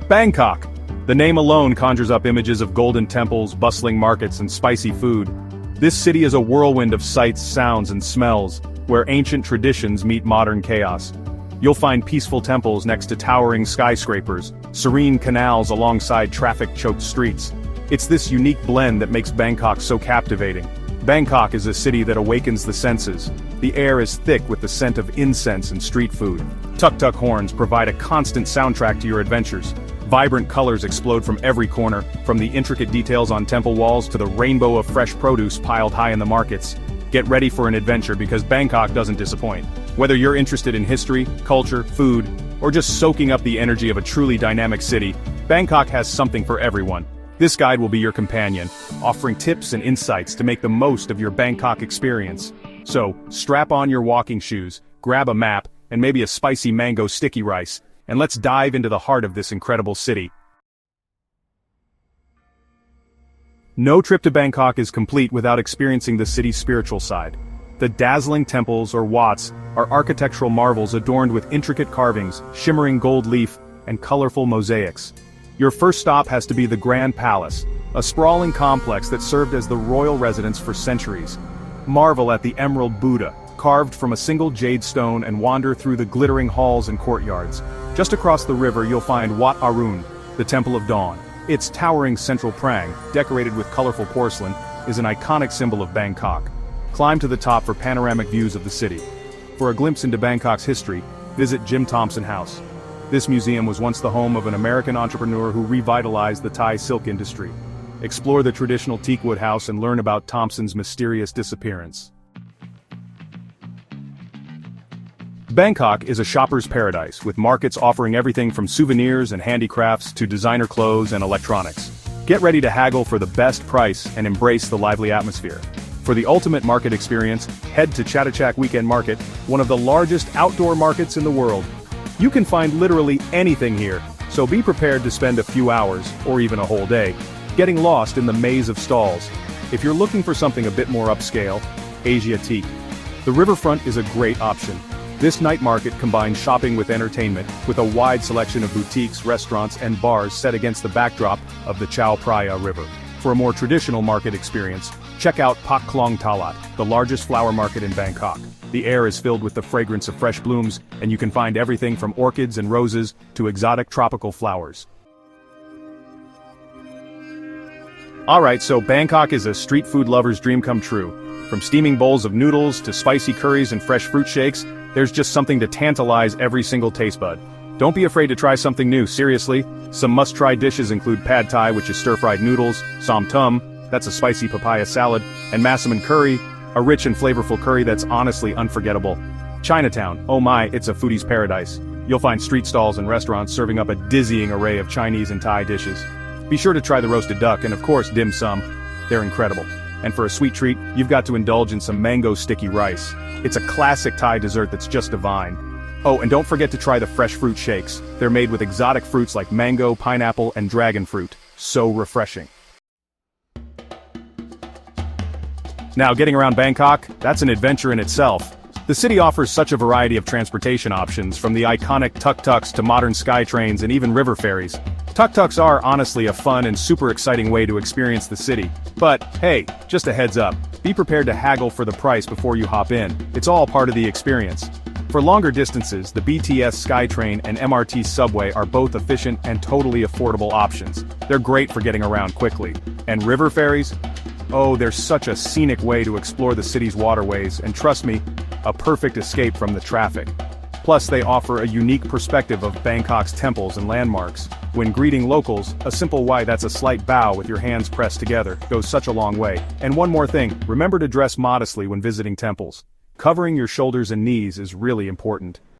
Bangkok. The name alone conjures up images of golden temples, bustling markets, and spicy food. This city is a whirlwind of sights, sounds, and smells, where ancient traditions meet modern chaos. You'll find peaceful temples next to towering skyscrapers, serene canals alongside traffic-choked streets. It's this unique blend that makes Bangkok so captivating. Bangkok is a city that awakens the senses. The air is thick with the scent of incense and street food. Tuk-tuk horns provide a constant soundtrack to your adventures. Vibrant colors explode from every corner, from the intricate details on temple walls to the rainbow of fresh produce piled high in the markets. Get ready for an adventure because Bangkok doesn't disappoint. Whether you're interested in history, culture, food, or just soaking up the energy of a truly dynamic city, Bangkok has something for everyone. This guide will be your companion, offering tips and insights to make the most of your Bangkok experience. So, strap on your walking shoes, grab a map, and maybe a spicy mango sticky rice, and let's dive into the heart of this incredible city. No trip to Bangkok is complete without experiencing the city's spiritual side. The dazzling temples, or wats, are architectural marvels adorned with intricate carvings, shimmering gold leaf, and colorful mosaics. Your first stop has to be the Grand Palace, a sprawling complex that served as the royal residence for centuries. Marvel at the Emerald Buddha, carved from a single jade stone, and wander through the glittering halls and courtyards. Just across the river you'll find Wat Arun, the Temple of Dawn. Its towering central prang, decorated with colorful porcelain, is an iconic symbol of Bangkok. Climb to the top for panoramic views of the city. For a glimpse into Bangkok's history, visit Jim Thompson House. This museum was once the home of an American entrepreneur who revitalized the Thai silk industry. Explore the traditional teakwood house and learn about Thompson's mysterious disappearance. Bangkok is a shopper's paradise, with markets offering everything from souvenirs and handicrafts to designer clothes and electronics. Get ready to haggle for the best price and embrace the lively atmosphere. For the ultimate market experience, head to Chatuchak Weekend Market, one of the largest outdoor markets in the world. You can find literally anything here, so be prepared to spend a few hours, or even a whole day, getting lost in the maze of stalls. If you're looking for something a bit more upscale, Ayutthaya. The riverfront is a great option. This night market combines shopping with entertainment, with a wide selection of boutiques, restaurants, and bars set against the backdrop of the Chao Phraya River. For a more traditional market experience, check out Pak Klong Talat, the largest flower market in Bangkok. The air is filled with the fragrance of fresh blooms, and you can find everything from orchids and roses to exotic tropical flowers. Alright, so Bangkok is a street food lover's dream come true. From steaming bowls of noodles to spicy curries and fresh fruit shakes, there's just something to tantalize every single taste bud. Don't be afraid to try something new, seriously. Some must-try dishes include pad thai, which is stir-fried noodles, som tum, that's a spicy papaya salad, and massaman curry, a rich and flavorful curry that's honestly unforgettable. Chinatown, oh my, it's a foodie's paradise. You'll find street stalls and restaurants serving up a dizzying array of Chinese and Thai dishes. Be sure to try the roasted duck and of course dim sum. They're incredible. And for a sweet treat, you've got to indulge in some mango sticky rice. It's a classic Thai dessert that's just divine. Oh, and don't forget to try the fresh fruit shakes. They're made with exotic fruits like mango, pineapple, and dragon fruit. So refreshing. Now, getting around Bangkok, that's an adventure in itself. The city offers such a variety of transportation options, from the iconic tuk-tuks to modern sky trains and even river ferries. Tuk-tuks are honestly a fun and super exciting way to experience the city. But, hey, just a heads up, be prepared to haggle for the price before you hop in. It's all part of the experience. For longer distances, the BTS SkyTrain and MRT subway are both efficient and totally affordable options. They're great for getting around quickly. And river ferries? Oh, they're such a scenic way to explore the city's waterways, and trust me, a perfect escape from the traffic. Plus, they offer a unique perspective of Bangkok's temples and landmarks. When greeting locals, a simple "why," that's a slight bow with your hands pressed together, goes such a long way. And one more thing, remember to dress modestly when visiting temples. Covering your shoulders and knees is really important.